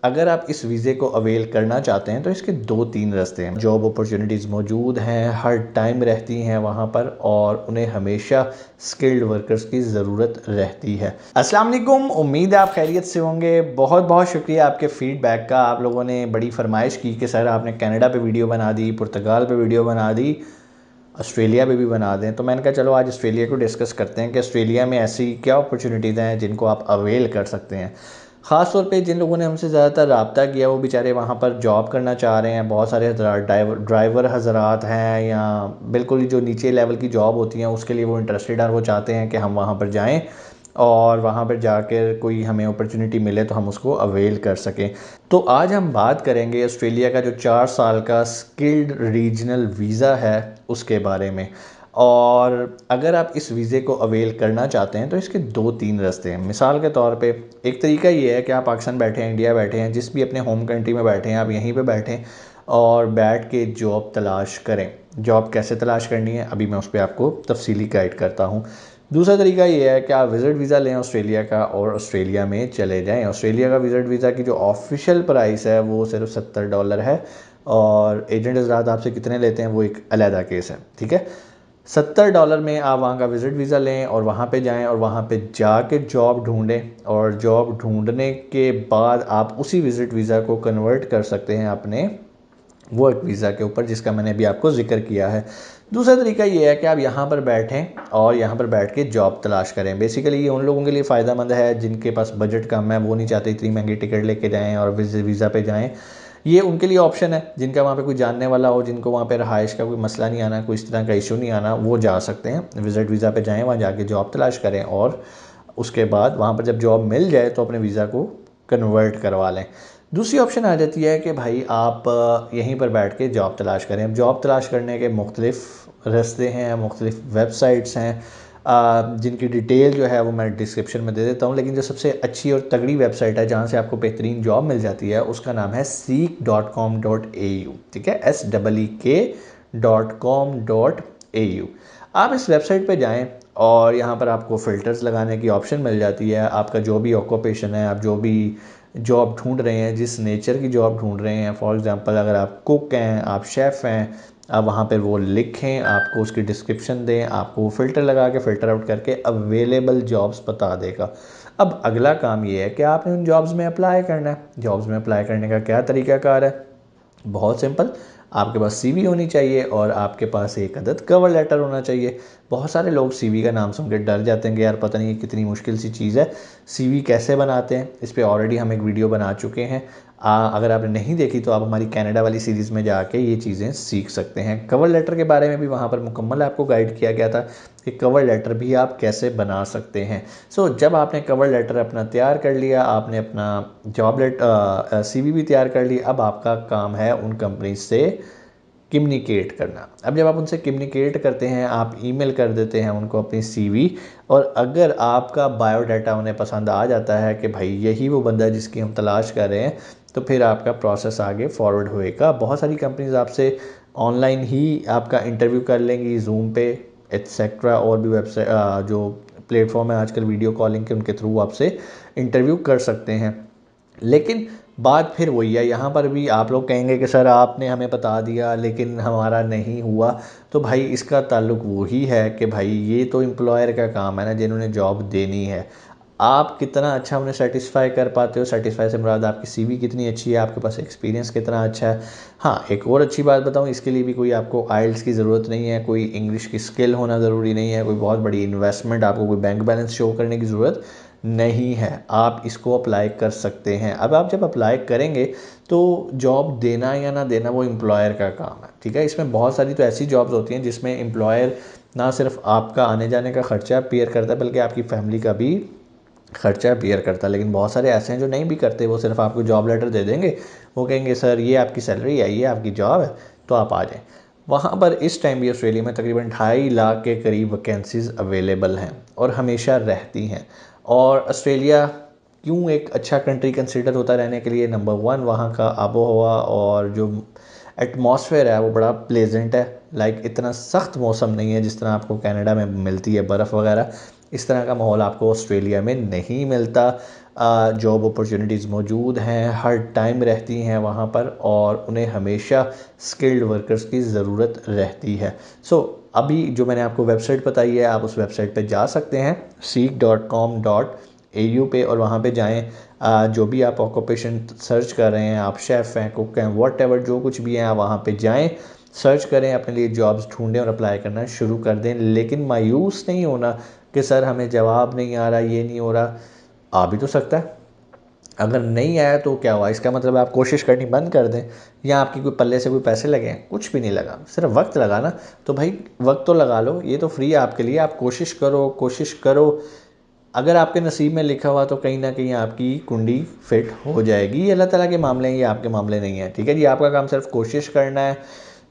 अगर आप इस वीज़े को अवेल करना चाहते हैं तो इसके 2-3 रास्ते हैं। जॉब अपॉर्चुनिटीज़ मौजूद हैं, हर टाइम रहती हैं वहाँ पर, और उन्हें हमेशा स्किल्ड वर्कर्स की ज़रूरत रहती है। अस्सलाम वालेकुम, उम्मीद है आप खैरियत से होंगे। बहुत बहुत शुक्रिया आपके फ़ीडबैक का। आप लोगों ने बड़ी फरमाइश की कि सर आपने कनाडा पे वीडियो बना दी, पुर्तगाल पे वीडियो बना दी, ऑस्ट्रेलिया पे भी बना दें। तो मैंने कहा चलो आज ऑस्ट्रेलिया को डिस्कस करते हैं कि ऑस्ट्रेलिया में ऐसी क्या अपॉर्चुनिटीज़ हैं जिनको आप अवेल कर सकते हैं। ख़ास तौर पे जिन लोगों ने हमसे ज़्यादातर रब्ता किया वो बेचारे वहाँ पर जॉब करना चाह रहे हैं। बहुत सारे ड्राइवर हज़रात हैं, या बिल्कुल ही जो नीचे लेवल की जॉब होती हैं उसके लिए वो इंटरेस्टेड हैं। वो चाहते हैं कि हम वहाँ पर जाएँ और वहाँ पर जाकर कोई हमें अपॉर्चुनिटी मिले तो हम उसको अवेल कर सकें। तो आज हम बात करेंगे ऑस्ट्रेलिया का जो 4 साल का स्किल्ड रीजनल वीज़ा है उसके बारे में। और अगर आप इस वीज़े को अवेल करना चाहते हैं तो इसके 2-3 रास्ते हैं। मिसाल के तौर पे एक तरीका ये है कि आप पाकिस्तान बैठे हैं, इंडिया बैठे हैं, जिस भी अपने होम कंट्री में बैठे हैं, आप यहीं पे बैठें और बैठ के जॉब तलाश करें। जॉब कैसे तलाश करनी है अभी मैं उस पर आपको तफसीली गाइड करता हूँ। दूसरा तरीका ये है कि आप विज़िट वीज़ा लें ऑस्ट्रेलिया का और ऑस्ट्रेलिया में चले जाएं। ऑस्ट्रेलिया का विज़िट वीज़ा की जो ऑफिशियल प्राइस है वो सिर्फ $70 है, और एजेंट हज़रात आपसे कितने लेते हैं वो एक अलहदा केस है। ठीक है, $70 में आप वहाँ का विज़िट वीज़ा लें और वहाँ पे जाएं और वहाँ पे जाके जॉब ढूंढें, और जॉब ढूंढने के बाद आप उसी विज़िट वीज़ा को कन्वर्ट कर सकते हैं अपने वर्क वीज़ा के ऊपर, जिसका मैंने अभी आपको जिक्र किया है। दूसरा तरीका ये है कि आप यहाँ पर बैठें और यहाँ पर बैठ के जॉब तलाश करें। बेसिकली ये उन लोगों के लिए फ़ायदेमंद है जिनके पास बजट कम है, वो नहीं चाहते इतनी महंगी टिकट लेके जाएँ और वीज़ा पे जाएँ। ये उनके लिए ऑप्शन है जिनका वहाँ पे कोई जानने वाला हो, जिनको वहाँ पे रहाइश का कोई मसला नहीं आना, कोई इस तरह का इशू नहीं आना, वो जा सकते हैं। विज़िट वीज़ा पे जाएँ, वहाँ जाके जॉब तलाश करें और उसके बाद वहाँ पर जब जॉब मिल जाए तो अपने वीज़ा को कन्वर्ट करवा लें। दूसरी ऑप्शन आ जाती है कि भाई आप यहीं पर बैठ के जॉब तलाश करें। अब जॉब तलाश करने के मुख्तलिफ़ रास्ते हैं, मुख्तलिफ़ वेबसाइट्स हैं, जिनकी डिटेल जो है वो मैं डिस्क्रिप्शन में दे देता हूँ। लेकिन जो सबसे अच्छी और तगड़ी वेबसाइट है जहाँ से आपको बेहतरीन जॉब मिल जाती है उसका नाम है seek.com.au। ठीक है, seek.com.au। आप इस वेबसाइट पे जाएं और यहाँ पर आपको फ़िल्टर्स लगाने की ऑप्शन मिल जाती है। आपका जो भी ऑक्यूपेशन है, आप जो भी जॉब ढूंढ रहे हैं, जिस नेचर की जॉब ढूंढ रहे हैं, फॉर एग्जांपल अगर आप कुक हैं, आप शेफ़ हैं, आप वहाँ पर वो लिखें, आपको उसकी डिस्क्रिप्शन दें, आपको वो फ़िल्टर लगा के फ़िल्टर आउट करके अवेलेबल जॉब्स बता देगा। अब अगला काम ये है कि आपने उन जॉब्स में अप्लाई करना है। जॉब्स में अप्लाई करने का क्या तरीक़ाकार है? बहुत सिंपल, आपके पास सीवी होनी चाहिए और आपके पास एक अदद कवर लेटर होना चाहिए। बहुत सारे लोग सीवी का नाम सुन के डर जाते हैं कि यार पता नहीं ये कितनी मुश्किल सी चीज़ है, सीवी कैसे बनाते हैं। इस पे ऑलरेडी हम एक वीडियो बना चुके हैं। अगर आपने नहीं देखी तो आप हमारी कनाडा वाली सीरीज़ में जाके ये चीज़ें सीख सकते हैं। कवर लेटर के बारे में भी वहाँ पर मुकम्मल आपको गाइड किया गया था कि कवर लेटर भी आप कैसे बना सकते हैं। जब आपने कवर लेटर अपना तैयार कर लिया, आपने अपना सीवी भी तैयार कर ली, अब आपका काम है उन कंपनी से कम्युनिकेट करना। अब जब आप उनसे कम्युनिकेट करते हैं, आप ईमेल कर देते हैं उनको अपनी सीवी, और अगर आपका बायोडाटा उन्हें पसंद आ जाता है कि भाई यही वो बंदा है जिसकी हम तलाश कर रहे हैं, तो फिर आपका प्रोसेस आगे फॉरवर्ड होएगा। बहुत सारी कंपनीज आपसे ऑनलाइन ही आपका इंटरव्यू कर लेंगी, जूम पे एट्सेट्रा, और भी वेबसाइट जो प्लेटफॉर्म है आजकल वीडियो कॉलिंग के, उनके थ्रू आपसे इंटरव्यू कर सकते हैं। लेकिन बात फिर वही है, यहाँ पर भी आप लोग कहेंगे कि सर आपने हमें बता दिया लेकिन हमारा नहीं हुआ। तो भाई इसका ताल्लुक वही है कि भाई ये तो एम्प्लॉयर का काम है ना, जिन्होंने जॉब देनी है। आप कितना अच्छा उन्हें सेटिस्फाई कर पाते हो, सेटिस्फाई से मुराद आपकी सीवी कितनी अच्छी है, आपके पास एक्सपीरियंस कितना अच्छा है। हाँ, एक और अच्छी बात बताऊँ, इसके लिए भी कोई आपको आइल्स की ज़रूरत नहीं है, कोई इंग्लिश की स्किल होना ज़रूरी नहीं है, कोई बहुत बड़ी इन्वेस्टमेंट, आपको कोई बैंक बैलेंस शो करने की ज़रूरत नहीं है। आप इसको अप्लाई कर सकते हैं। अब आप जब अप्लाई करेंगे तो जॉब देना या ना देना वो एम्प्लॉयर का काम है। ठीक है, इसमें बहुत सारी तो ऐसी जॉब्स होती हैं जिसमें एम्प्लॉयर ना सिर्फ आपका आने जाने का ख़र्चा पेयर करता है बल्कि आपकी फैमिली का भी खर्चा बियर करता है। लेकिन बहुत सारे ऐसे हैं जो नहीं भी करते, वो सिर्फ आपको जॉब लेटर दे देंगे, वो कहेंगे सर ये आपकी सैलरी है, ये आपकी जॉब है, तो आप आ जाएं। वहाँ पर इस टाइम भी ऑस्ट्रेलिया में तकरीबन 2.5 लाख के करीब वैकेंसीज़ अवेलेबल हैं और हमेशा रहती हैं। और ऑस्ट्रेलिया क्यों एक अच्छा कंट्री कंसिडर होता रहने के लिए? नंबर 1, वहाँ का आबो हवा और जो एटमॉस्फेयर है वो बड़ा प्लेजेंट है। लाइक इतना सख्त मौसम नहीं है जिस तरह आपको कनाडा में मिलती है बर्फ़ वगैरह, इस तरह का माहौल आपको ऑस्ट्रेलिया में नहीं मिलता। जॉब अपॉर्चुनिटीज़ मौजूद हैं, हर टाइम रहती हैं वहाँ पर, और उन्हें हमेशा स्किल्ड वर्कर्स की ज़रूरत रहती है। अभी जो मैंने आपको वेबसाइट बताई है, आप उस वेबसाइट पे जा सकते हैं seek.com.au पे, और वहाँ पे जाएं। जो भी आप ऑक्यूपेशन सर्च कर रहे हैं, आप शेफ़ हैं, कुक हैं, व्हाटएवर जो कुछ भी हैं, आप वहाँ पे जाएं, सर्च करें, अपने लिए जॉब्स ढूंढें और अप्लाई करना शुरू कर दें। लेकिन मायूस नहीं होना कि सर हमें जवाब नहीं आ रहा, ये नहीं हो रहा। आ भी तो सकता है। अगर नहीं आया तो क्या हुआ, इसका मतलब आप कोशिश करनी बंद कर दें, या आपकी कोई पल्ले से कोई पैसे लगे हैं? कुछ भी नहीं लगा, सिर्फ वक्त लगा ना। तो भाई वक्त तो लगा लो, ये तो फ्री है आपके लिए। आप कोशिश करो, कोशिश करो। अगर आपके नसीब में लिखा हुआ तो कहीं ना कहीं आपकी कुंडी फिट हो जाएगी। ये अल्लाह ताला के मामले हैं, ये आपके मामले नहीं है। ठीक है जी, आपका काम सिर्फ कोशिश करना है,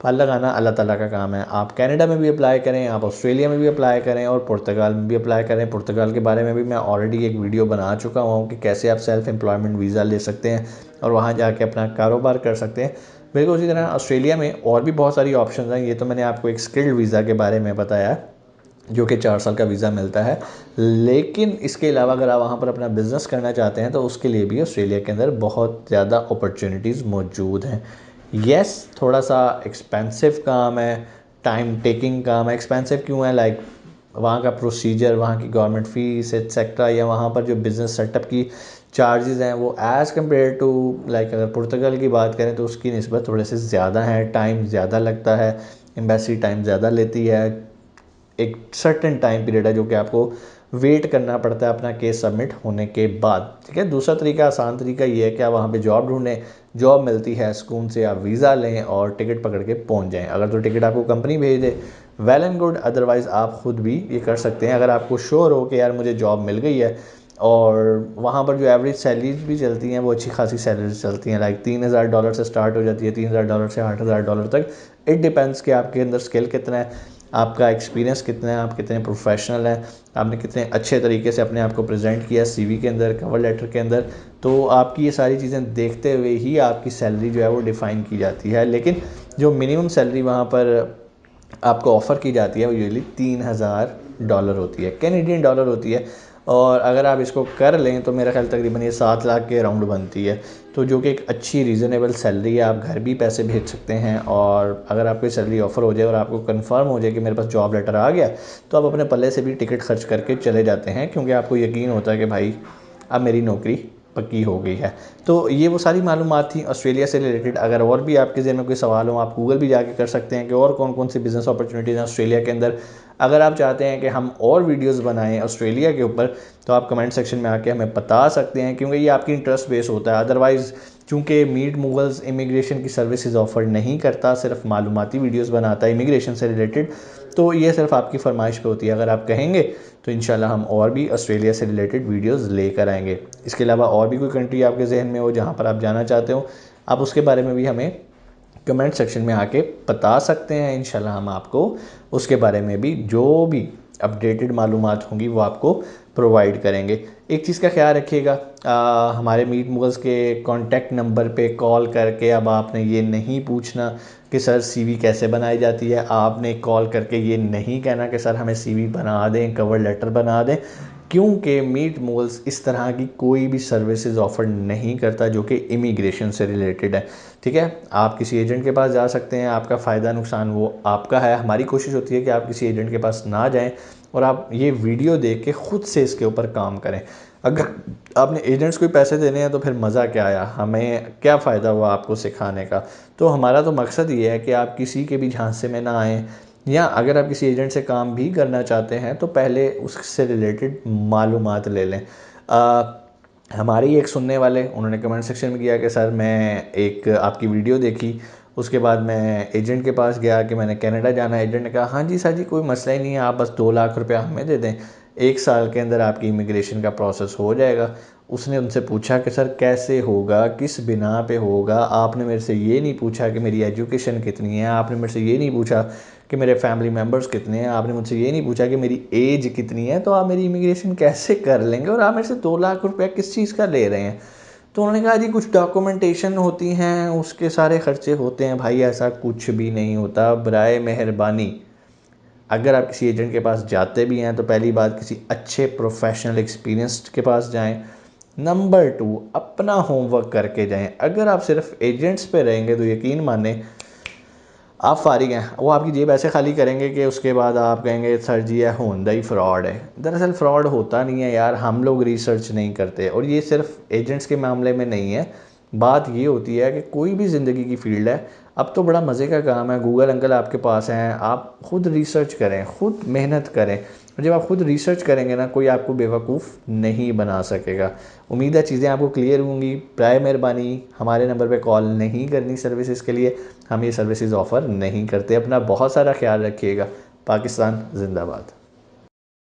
फल लगाना अल्लाह ताला का काम है। आप कनाडा में भी अप्लाई करें, आप ऑस्ट्रेलिया में भी अप्लाई करें, और पुर्तगाल में भी अप्लाई करें। पुर्तगाल के बारे में भी मैं ऑलरेडी एक वीडियो बना चुका हूँ कि कैसे आप सेल्फ एम्प्लॉयमेंट वीज़ा ले सकते हैं और वहाँ जाके अपना कारोबार कर सकते हैं। बिल्कुल उसी तरह ऑस्ट्रेलिया में और भी बहुत सारी ऑप्शन हैं। ये तो मैंने आपको एक स्किल्ड वीज़ा के बारे में बताया, जो कि 4 साल का वीज़ा मिलता है। लेकिन इसके अलावा अगर आप वहाँ पर अपना बिज़नेस करना चाहते हैं तो उसके लिए भी ऑस्ट्रेलिया के अंदर बहुत ज़्यादा अपॉर्चुनिटीज़ मौजूद हैं। येस, थोड़ा सा एक्सपेंसिव काम है, टाइम टेकिंग काम है। एक्सपेंसिव क्यों है? लाइक वहाँ का प्रोसीजर, वहाँ की गवर्नमेंट फ़ीस एटसेट्रा, या वहाँ पर जो बिज़नेस सेटअप की चार्जेस हैं वो एज़ कम्पेयर टू लाइक अगर पुर्तगाल की बात करें तो उसकी निस्बत थोड़े से ज़्यादा है। टाइम ज़्यादा लगता है, एम्बेसी टाइम ज़्यादा लेती है, एक सर्टेन टाइम पीरियड है जो कि आपको वेट करना पड़ता है अपना केस सबमिट होने के बाद। ठीक है, दूसरा तरीका, आसान तरीका ये है कि आप वहाँ पे जॉब ढूंढें, जॉब मिलती है, सुकून से आप वीज़ा लें और टिकट पकड़ के पहुँच जाएं। अगर तो टिकट आपको कंपनी भेज दे, वेल एंड गुड, अदरवाइज़ आप खुद भी ये कर सकते हैं। अगर आपको श्योर हो कि यार मुझे जॉब मिल गई है, और वहाँ पर जो एवरेज सैलरीज भी चलती हैं वो अच्छी खासी सैलरीज चलती हैं, लाइक $3000 से स्टार्ट हो जाती है, $3000 से $8000 तक। इट डिपेंड्स कि आपके अंदर स्किल कितना है, आपका एक्सपीरियंस कितना है, आप कितने प्रोफेशनल हैं, आपने कितने अच्छे तरीके से अपने आप को प्रेजेंट किया सीवी के अंदर, कवर लेटर के अंदर। तो आपकी ये सारी चीज़ें देखते हुए ही आपकी सैलरी जो है वो डिफ़ाइन की जाती है। लेकिन जो मिनिमम सैलरी वहाँ पर आपको ऑफ़र की जाती है वो यूजुअली $3000 होती है, कैनेडियन डॉलर होती है। और अगर आप इसको कर लें तो मेरा ख्याल तकरीबन ये 7 लाख के अराउंड बनती है। तो जो कि एक अच्छी रीज़नेबल सैलरी है, आप घर भी पैसे भेज सकते हैं। और अगर आपको सैलरी ऑफ़र हो जाए और आपको कंफर्म हो जाए कि मेरे पास जॉब लेटर आ गया, तो आप अपने पल्ले से भी टिकट खर्च करके चले जाते हैं, क्योंकि आपको यकीन होता है कि भाई अब मेरी नौकरी पक्की हो गई है। तो ये वो सारी मालूमात थी ऑस्ट्रेलिया से रिलेटेड। अगर और भी आपके ज़हन में कोई सवाल हो, आप गूगल भी जाके कर सकते हैं कि और कौन कौन सी बिज़नेस अपॉर्चुनिटीज़ हैं ऑस्ट्रेलिया के अंदर। अगर आप चाहते हैं कि हम और वीडियोस बनाएं ऑस्ट्रेलिया के ऊपर, तो आप कमेंट सेक्शन में आके हमें बता सकते हैं, क्योंकि ये आपकी इंटरेस्ट बेस होता है। अदरवाइज़ चूँकि मीट मूगल्स इमिग्रेशन की सर्विसेज ऑफ़र नहीं करता, सिर्फ मालूमाती वीडियोस बनाता है इमिग्रेशन से रिलेटेड, तो ये सिर्फ आपकी फरमाइश पे होती है। अगर आप कहेंगे तो इंशाल्लाह हम और भी ऑस्ट्रेलिया से रिलेटेड वीडियोस लेकर आएंगे। इसके अलावा और भी कोई कंट्री आपके जहन में हो जहाँ पर आप जाना चाहते हो, आप उसके बारे में भी हमें कमेंट सेक्शन में आके बता सकते हैं। इंशाल्लाह हम आपको उसके बारे में भी जो भी अपडेटेड मालूमात होंगी वो आपको प्रोवाइड करेंगे। एक चीज़ का ख्याल रखिएगा, हमारे मीट मुगल्स के कॉन्टैक्ट नंबर पे कॉल करके अब आपने ये नहीं पूछना कि सर सीवी कैसे बनाई जाती है। आपने कॉल करके ये नहीं कहना कि सर हमें सीवी बना दें, कवर लेटर बना दें, क्योंकि मीट मुगल्स इस तरह की कोई भी सर्विसेज ऑफ़र नहीं करता जो कि इमिग्रेशन से रिलेटेड है। ठीक है, आप किसी एजेंट के पास जा सकते हैं, आपका फ़ायदा नुकसान वो आपका है। हमारी कोशिश होती है कि आप किसी एजेंट के पास ना जाएं और आप ये वीडियो देख के ख़ुद से इसके ऊपर काम करें। अगर आपने एजेंट्स को पैसे देने हैं तो फिर मज़ा क्या आया, हमें क्या फ़ायदा हुआ आपको सिखाने का। तो हमारा तो मकसद ये है कि आप किसी के भी झांसे में ना आएँ, या अगर आप किसी एजेंट से काम भी करना चाहते हैं तो पहले उससे रिलेटेड मालूमात ले लें। हमारी एक सुनने वाले उन्होंने कमेंट सेक्शन में किया कि सर मैं एक आपकी वीडियो देखी, उसके बाद मैं एजेंट के पास गया कि मैंने कनाडा जाना है। एजेंट ने कहा हाँ जी सर जी, कोई मसला ही नहीं है, आप बस 2 लाख रुपया हमें दे दें, 1 साल के अंदर आपकी इमिग्रेशन का प्रोसेस हो जाएगा। उसने उनसे पूछा कि सर कैसे होगा, किस बिना पे होगा। आपने मेरे से ये नहीं पूछा कि मेरी एजुकेशन कितनी है, आपने मेरे से ये नहीं पूछा कि मेरे फैमिली मेम्बर्स कितने हैं, आपने मुझसे ये नहीं पूछा कि मेरी एज कितनी है, तो आप मेरी इमिग्रेशन कैसे कर लेंगे और आप मेरे से 2 लाख रुपया किस चीज़ का ले रहे हैं। तो उन्होंने कहा जी कुछ डॉक्यूमेंटेशन होती हैं, उसके सारे खर्चे होते हैं। भाई ऐसा कुछ भी नहीं होता, बराए मेहरबानी अगर आप किसी एजेंट के पास जाते भी हैं तो पहली बात किसी अच्छे प्रोफेशनल एक्सपीरियंस्ड के पास जाएं, नंबर 2, अपना होमवर्क करके जाएं। अगर आप सिर्फ एजेंट्स पे रहेंगे तो यकीन माने आप फारिग हैं। वो आपकी जेब ऐसे खाली करेंगे कि उसके बाद आप कहेंगे सर जी यह होंदा ही फ्रॉड है। दरअसल फ्रॉड होता नहीं है यार, हम लोग रिसर्च नहीं करते। और ये सिर्फ एजेंट्स के मामले में नहीं है, बात ये होती है कि कोई भी ज़िंदगी की फील्ड है। अब तो बड़ा मज़े का काम है, गूगल अंकल आपके पास हैं, आप खुद रिसर्च करें, खुद मेहनत करें। और जब आप खुद रिसर्च करेंगे ना, कोई आपको बेवकूफ़ नहीं बना सकेगा। उम्मीद है चीज़ें आपको क्लियर होंगी। प्राय मेहरबानी हमारे नंबर पे कॉल नहीं करनी सर्विसेज के लिए, हम ये सर्विसेज ऑफ़र नहीं करते। अपना बहुत सारा ख्याल रखिएगा। पाकिस्तान जिंदाबाद।